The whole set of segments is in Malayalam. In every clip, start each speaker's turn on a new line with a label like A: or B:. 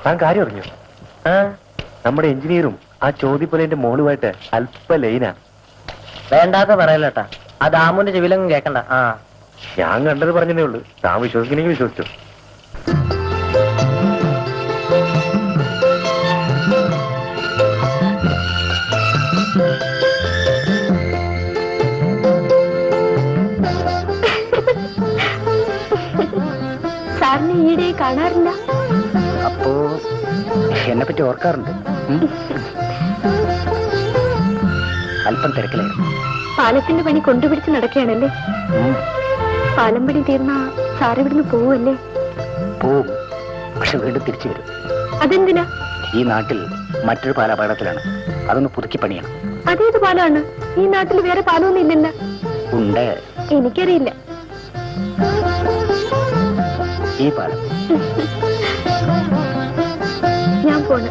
A: താൻ കാര്യം അറിഞ്ഞു? ആ, നമ്മുടെ എഞ്ചിനീയറും ആ ചോദ്യപ്പൊലേന്റെ മോളുമായിട്ട് അല്പ ലൈനാ.
B: വേണ്ടാത്ത പറയല്ലേട്ടാ, ആ ദാമുന്റെ ചെവിലൊന്നും കേക്കണ്ട. ആ,
A: ഞാൻ കണ്ടത് പറഞ്ഞതേ ഉള്ളൂ. താൻ വിശ്വസിക്കണമെങ്കിൽ വിശ്വസിച്ചു.
C: സാറിനെ ഈയിടെ കാണാറില്ല.
B: അപ്പോ എന്നെ പറ്റി ഓർക്കാറുണ്ട്. അല്പം തിരക്കിലായിരുന്നു.
C: പാലത്തിന്റെ പണി കൊണ്ടുപിടിച്ച് നടക്കുകയാണല്ലേ? പാലം പണി തീർന്നാ സാർ ഇവിടുന്ന് പോവല്ലേ?
B: പോവും, പക്ഷെ വീണ്ടും തിരിച്ചു വരും.
C: അതെന്തിനാ?
B: ഈ നാട്ടിൽ മറ്റൊരു പാല അപകടത്തിലാണ്. അതൊന്ന് പുതുക്കി പണിയണം.
C: അതേത് പാലമാണ്? ഈ നാട്ടിൽ വേറെ പാലമൊന്നും ഇല്ലല്ലോ.
B: ഉണ്ട്.
C: എനിക്കറിയില്ല.
B: ഈ പാലം.
C: ഞാൻ പോണ്.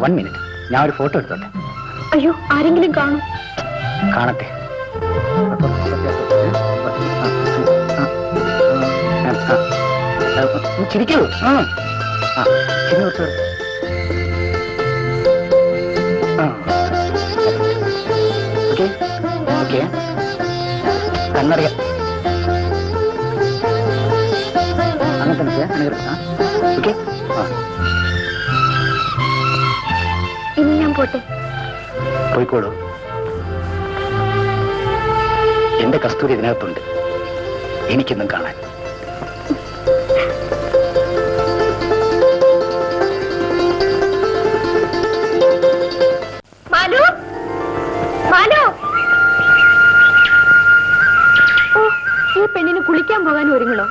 B: 1 മിനിറ്റ്, ഞാൻ ഒരു ഫോട്ടോ എടുത്തോട്ടെ.
C: അയ്യോ, ആരെങ്കിലും കാണും.
B: കാണട്ടെ. ചിരിക്കൂ. കണ്ണറിയാം. അങ്ങനെ തന്നെ. ഓക്കെ.
C: ഇനി ഞാൻ പോട്ടെ.
B: പോയിക്കോളൂ. എന്റെ കസ്തൂരി ഇതിനകത്തുണ്ട്, എനിക്കൊന്നും കാണാൻ.
C: മാലു, മാലു. ഓ, ഈ പെണ്ണിന് കുളിക്കാൻ പോകാൻ ഒരുങ്ങണോ?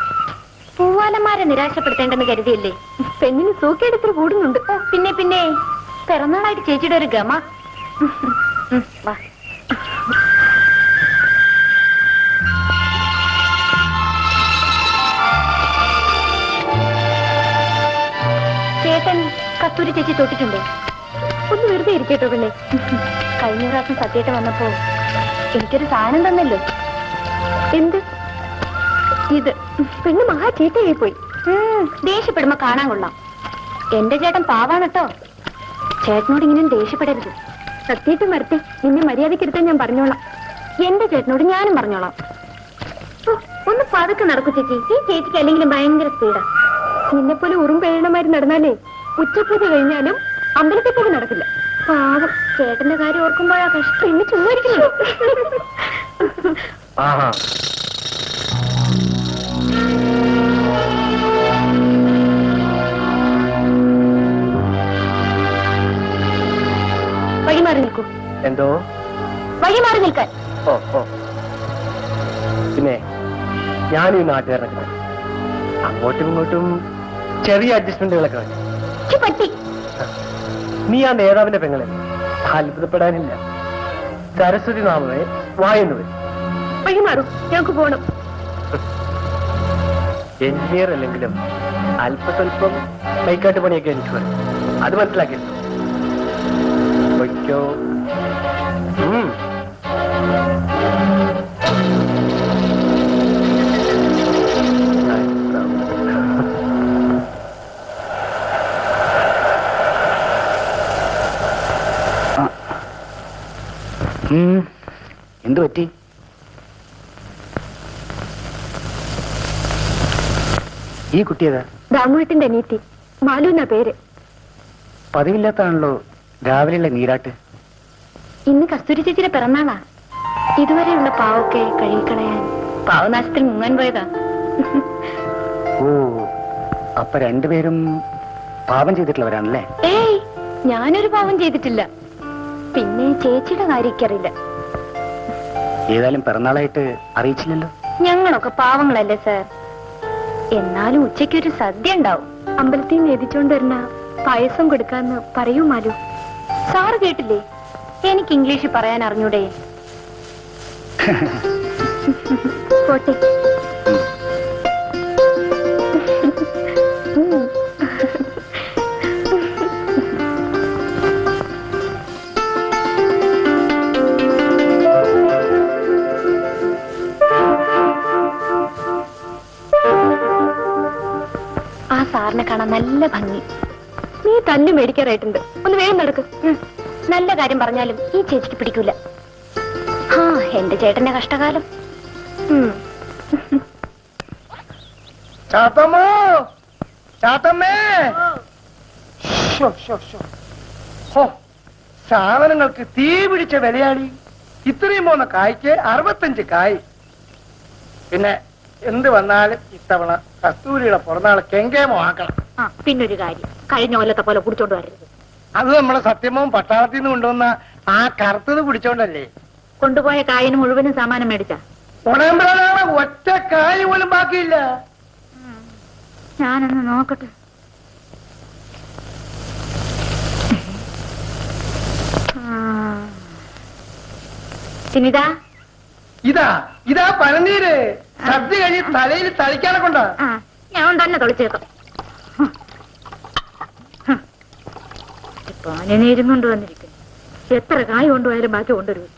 C: പൂവാലന്മാരെ നിരാശപ്പെടുത്തേണ്ടെന്ന് കരുതിയല്ലേ? പെണ്ണിന് സൂക്കേടെത്ര കൂടുന്നുണ്ട്. പിന്നെ പിന്നെ പിറന്നാളായിട്ട് ചേച്ചിയുടെ ഒരു ഗമ. വാ. ചേട്ടൻ കസ്തൂരി ചേച്ചി തൊട്ടിട്ടുണ്ടോ? ഒന്ന് വെറുതെ ഇരിക്കട്ടോ പെണ്ണെ. കഴിഞ്ഞ പ്രാവശ്യം സത്യേട്ട വന്നപ്പോ എനിക്കൊരു സാധനം തന്നല്ലോ. എന്ത്? ഇത്. പെണ്ണ് മഹാ ചീത്തയായി പോയി. ദേഷ്യപ്പെടുമ്പോ കാണാൻ കൊള്ളാം. എന്റെ ചേട്ടൻ പാവാണട്ടോ. ചേട്ടനോട് ഇങ്ങനെ ദേഷ്യപ്പെടരുത്. സത്യേട്ട മരത്തെ നിന്നെ മര്യാദക്കെടുത്താൻ ഞാൻ പറഞ്ഞോളാം. എന്റെ ചേട്ടനോട് ഞാനും പറഞ്ഞോളാം. ഒന്ന് പതുക്കെ നടക്കൂ ചേച്ചി. ഈ ചേച്ചിക്ക് അല്ലെങ്കിലും ഭയങ്കര സ്പീഡാ. നിന്നെപ്പോലെ ഉറുമ്പേഴണമാര് നടന്നാലേ ഉച്ചപൂജ കഴിഞ്ഞാലും അമ്പലത്തിൽ പോലും നടക്കില്ല. പാവം ചേട്ടന്റെ കാര്യം ഓർക്കുമ്പോഴാ കഷ്ടം. ഇന്ന് ചുമ്മാരിക്കുന്നു. വഴിമാറി നിൽക്കൂ.
A: എന്തോ?
C: വഴിമാറി നിൽക്കാൻ.
A: ഓ ഓ, പിന്നെ ഞാൻ ഈ നാട്ടുകാരനൊക്കെ അങ്ങോട്ടും ഇങ്ങോട്ടും ചെറിയ അഡ്ജസ്റ്റ്മെന്റുകളൊക്കെ വേണം.
C: പറ്റി.
A: നീ ആ നേതാവിന്റെ പെങ്ങളെ അത്ഭുതപ്പെടാനില്ല. സരസ്വതി നാമമേ വായെന്ന് വരും.
C: വഴിമാറും, ഞങ്ങൾക്ക് പോകണം.
A: എഞ്ചിനീയർ അല്ലെങ്കിലും അല്പസ്വല്പം കൈക്കാട്ട് പണിയൊക്കെ എനിക്ക് വരും. അത് മനസ്സിലാക്കിയിരുന്നു. വയ്ക്കോ.
B: എന്തു പറ്റി? ഈ കുട്ടിയേതാ?
C: ദാമുവേട്ടന്റെ അനിയത്തി, മാലു എന്നാ പേര്.
B: പതിവില്ലാത്താണല്ലോ രാവിലെയുള്ള നീരാട്ട്.
C: ഇന്ന് കസ്തൂരി ചേച്ചിയുടെ പിറന്നാളാ. ഇതുവരെയുള്ള പാവൊക്കെ കഴുകിക്കളയാൻ പാവനാശത്തിൽ മുങ്ങാൻ പോയതാ.
B: ഓ, അപ്പൊ രണ്ടുപേരും പാപം ചെയ്തിട്ടുള്ളവരാണല്ലേ?
C: ഏയ്, ഞാനൊരു പാവം ചെയ്തിട്ടില്ല. പിന്നെ ചേച്ചിയുടെ കാര്യക്കറിയില്ല.
B: ഏതായാലും പിറന്നാളായിട്ട് അറിയിച്ചില്ലല്ലോ.
C: ഞങ്ങളൊക്കെ പാവങ്ങളല്ലേ സാർ. എന്നാലും ഉച്ചയ്ക്കൊരു സദ്യ ഉണ്ടാവും. അമ്പലത്തിൽ നിന്ന് എത്തിച്ചോണ്ട് വരുന്ന പായസം കൊടുക്കാന്ന് പറയൂ മാലു. സാറ് കേട്ടില്ലേ? എനിക്ക് ഇംഗ്ലീഷ് പറയാൻ അറിഞ്ഞൂടെ? പോട്ടെ. ആ സാറിനെ കാണാൻ നല്ല ഭംഗി. നീ തന്നെ മേടിക്കാറായിട്ടുണ്ട്. ഒന്ന് വേഗം നടക്ക്. നല്ല കാര്യം പറഞ്ഞാലും ഈ ചേച്ചിക്ക് പിടിക്കൂല. ആ എന്റെ ചേട്ടന്റെ കഷ്ടകാലം.
A: ചാത്തമ്മോ, ചാത്തമ്മേ. ഹോ, സാധനങ്ങൾക്ക് തീ പിടിച്ച വിലയാടി. ഇത്രയും പോന്ന കായ്ക്ക് 65 കായ്. പിന്നെ എന്ത് വന്നാലും ഇത്തവണ കസ്തൂരിയുടെ പുറന്നാള് കെങ്കേമോ ആക്കണം.
C: പിന്നൊരു കാര്യം, കഴിഞ്ഞ കൊല്ലത്തെ പോലെ കുടിച്ചോണ്ട് വരരുത്.
A: അത് നമ്മളെ സത്യമവും പട്ടാളത്തിൽ നിന്ന് കൊണ്ടുവന്ന ആ കറുത്തത് പിടിച്ചോണ്ടല്ലേ.
C: കൊണ്ടുപോയ കായന് മുഴുവനും സാമാനം മേടിച്ച
A: ഉണയമ്പലാണ് ഒറ്റ കായ് പോലും ബാക്കിയില്ല.
C: ഞാനൊന്ന് നോക്കട്ടെ. ഇതാ
A: ഇതാ പനനീര്. സദ്യ കഴിഞ്ഞ് തലയിൽ തളിക്കാനെ കൊണ്ടാ.
C: ഞാൻ തന്നെ തൊളിച്ചേക്കാം. പനനീരും കൊണ്ടുവന്നിരിക്കുന്നു. എത്ര കായ് കൊണ്ടുപോയാലും ബാക്കി കൊണ്ടുവരും.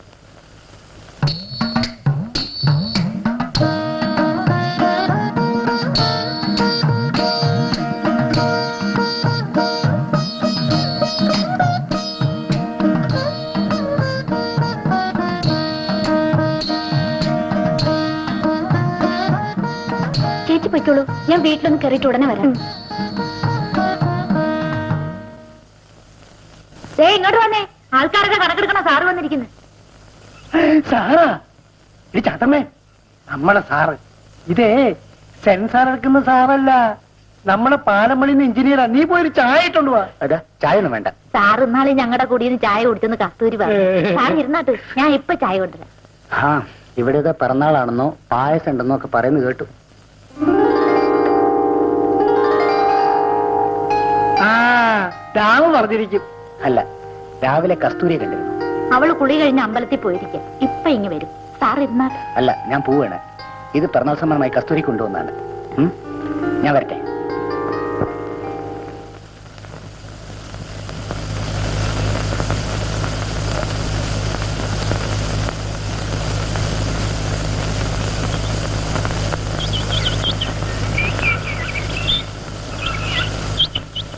C: ചേച്ചി പൊയ്ക്കോളൂ, ഞാൻ വീട്ടിലൊന്ന് കയറിയിട്ട് ഉടനെ വരാം. ഇങ്ങോട്ട് വന്നേ, ആൾക്കാരൊക്കെ കണക്കെടുക്കണ സാറ് വന്നിരിക്കുന്നു.
A: സാറാ? ഇത് ചാത്തമ്മേ, നമ്മളെ സാറ്. ഇതേ സെൻസാർ എടുക്കുന്ന സാറല്ല, നമ്മളെ പാലമണിന്ന് എഞ്ചിനീയറാ. നീ പോയൊരു ചായ ഇട്ടോണ്ട് പോവാ. അതാ ചായ ഒന്നും വേണ്ട.
C: സാറ് ഇന്നാളെ ഞങ്ങളുടെ കൂടിയിൽ ചായ കുടിച്ചെന്ന് കസ്തൂരി പറഞ്ഞു. സാർ ഇരുന്നാട്ട്, ഞാൻ ഇപ്പൊ ചായ കൊണ്ടുവരാം.
B: ആ ഇവിടെ പിറന്നാളാണെന്നോ പായസം ഉണ്ടെന്നോ ഒക്കെ പറയുന്നത് കേട്ടു.
A: ആ രാമ പറഞ്ഞിരിക്കും.
B: അല്ല, രാവിലെ കസ്തൂരിയെ കണ്ടിരുന്നു.
C: അവള് കുളി കഴിഞ്ഞ് അമ്പലത്തിൽ പോയിരിക്കാം. ഇപ്പൊ ഇങ്ങ് വരും. സാർ ഇരുന്നാട്ട്.
B: അല്ല, ഞാൻ പോവാണ്. ഇത് പിറന്നാൾ സമ്മാനമായി കസ്തൂരി കൊണ്ടുവന്നാണ്. ഞാൻ വരട്ടെ.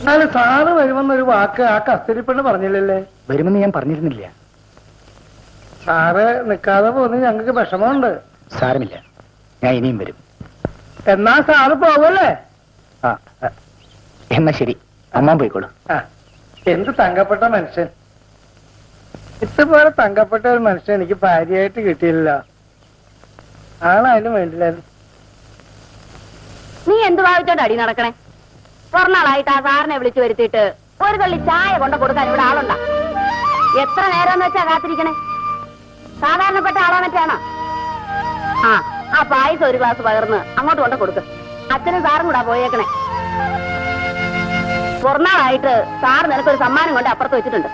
A: എന്നാലും സാറ് വരുമെന്നൊരു വാക്ക് ആ കസ്തൂരിപ്പെണ്ണ് പറഞ്ഞില്ലല്ലേ?
B: വരുമെന്ന് ഞാൻ പറഞ്ഞിരുന്നില്ല.
A: സാറ് നിൽക്കാതെ പോകുന്ന ഞങ്ങൾക്ക് വിഷമമുണ്ട്.
B: സാരമില്ല, ഞാൻ ഇനിയും വരും.
A: എന്നാ സാറ് പോവല്ലേ?
B: ആ എന്നാ ശരി, അമ്മ പോയിക്കോളൂ.
A: എന്ത് തങ്കപ്പെട്ട മനുഷ്യൻ. ഇതുപോലെ തങ്കപ്പെട്ട ഒരു മനുഷ്യൻ എനിക്ക് ഭാര്യയായിട്ട് കിട്ടിയില്ല. ആളായാലും വേണ്ടില്ലായിരുന്നു.
C: നീ എന്ത് ഭാവിച്ചോണ്ട് അടി നടക്കണേ? പുറന്നാളായിട്ട് ആ സാറിനെ വിളിച്ചു വരുത്തിയിട്ട് ഒരു തള്ളി ചായ കൊണ്ട് കൊടുക്കാൻ ഇവിടെ ആളുണ്ടാ? എത്ര നേരം വെച്ചാ കാത്തിരിക്കണേ? സാധാരണപ്പെട്ട ആളോ മറ്റാണോ? ആ പായസം ഒരു ഗ്ലാസ് പകർന്ന് അങ്ങോട്ട് കൊണ്ട് കൊടുക്ക്. അച്ഛനും സാറും കൂടാ പോയേക്കണേ. പുറന്നാളായിട്ട് സാറ് നിനക്കൊരു സമ്മാനം കൊണ്ട് അപ്പുറത്ത് വെച്ചിട്ടുണ്ട്.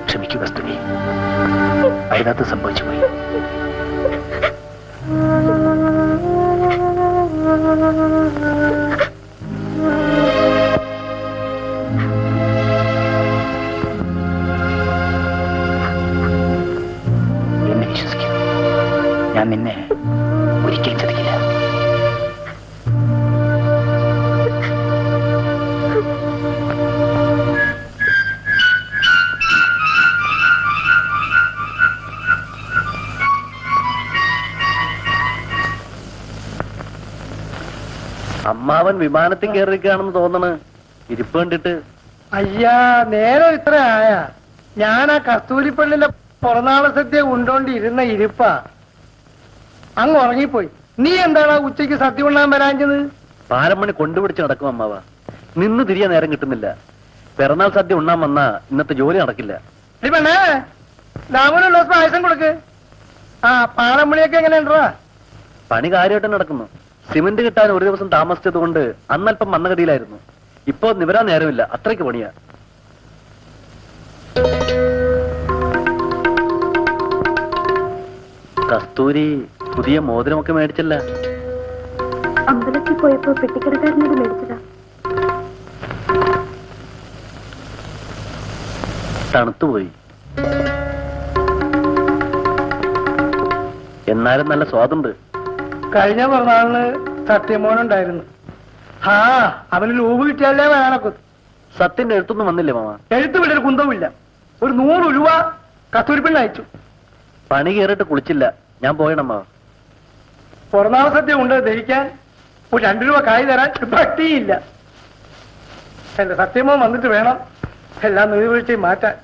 B: ക്ഷമിക്കുക കസ്തൂരി, അതിനകത്ത് സംഭവിച്ചു പോയി. എന്നെ വിശ്വസിക്കും, ഞാൻ നിന്നെ ഒരിക്കലും ചതിക്കില്ല.
A: അമ്മാവൻ വിമാനത്തിൽ കയറിയിരിക്കുകയാണെന്ന് തോന്നണ്. ഇരിപ്പ് കണ്ടിട്ട്. അയ്യാ, നേരം ഇത്ര ആയ? ഞാൻ ആ കസ്തൂരിപ്പള്ളിന്റെ പിറന്നാള സദ്യ ഉണ്ടോണ്ടിരുന്ന ഇരിപ്പ അങ്ങ് ഉറങ്ങിപ്പോയി. നീ എന്താണ് ഉച്ചയ്ക്ക് സദ്യ ഉണ്ണാൻ വരാഞ്ഞത്?
D: പാരമണി കൊണ്ടുപിടിച്ച് നടക്കും അമ്മാവ. നിന്ന് തിരിയാൻ നേരം കിട്ടുന്നില്ല. പിറന്നാൾ സദ്യ ഉണ്ണാൻ വന്നാ ഇന്നത്തെ ജോലി നടക്കില്ല.
A: നീ പെണ്ണേ രാമനുള്ള ദിവസം പായസം കൊടുക്ക്. ആ പാലമണിയൊക്കെ എങ്ങനെയുണ്ടാ?
D: പണി കാര്യമായിട്ട് നടക്കുന്നു. സിമന്റ് കിട്ടാൻ ഒരു ദിവസം താമസിച്ചത് കൊണ്ട് അന്നല്പം മന്ദഗതിയിലായിരുന്നു. ഇപ്പോ നിവരാൻ നേരമില്ല, അത്രയ്ക്ക് പണിയാ. കസ്തൂരി പുതിയ മോതിരമൊക്കെ മേടിച്ചല്ല?
C: അമ്പലത്തിൽ പോയപ്പോ പെട്ടിക്കടക്കാരനോട് മേടിച്ചതാ.
D: തണുത്തുപോയി. എന്നാലും നല്ല സ്വാദുണ്ട്.
A: കഴിഞ്ഞ പിറന്നാളിന് സത്യമോനുണ്ടായിരുന്നു. ആ അവന് രൂപ കിട്ടിയാലേ വേണക്കും.
D: സത്യന്റെ എഴുത്തൊന്നും വന്നില്ലേ മാമ?
A: എഴുത്ത് വിടൊരു കുന്തവുമില്ല. ഒരു 100 രൂപ കസ്തൂരിപ്പള്ളി അയച്ചു.
D: പണി കയറിയിട്ട് കുളിച്ചില്ല. ഞാൻ പോയണമ്മാ.
A: പിറന്നാൾ സദ്യ ഉണ്ട് ദഹിക്കാൻ. ഒരു 2 രൂപ കായ് തരാൻ ഭക്തിയില്ല. എന്റെ സത്യമോ വന്നിട്ട് വേണം എല്ലാം നീർവീഴ്ചയും മാറ്റാൻ.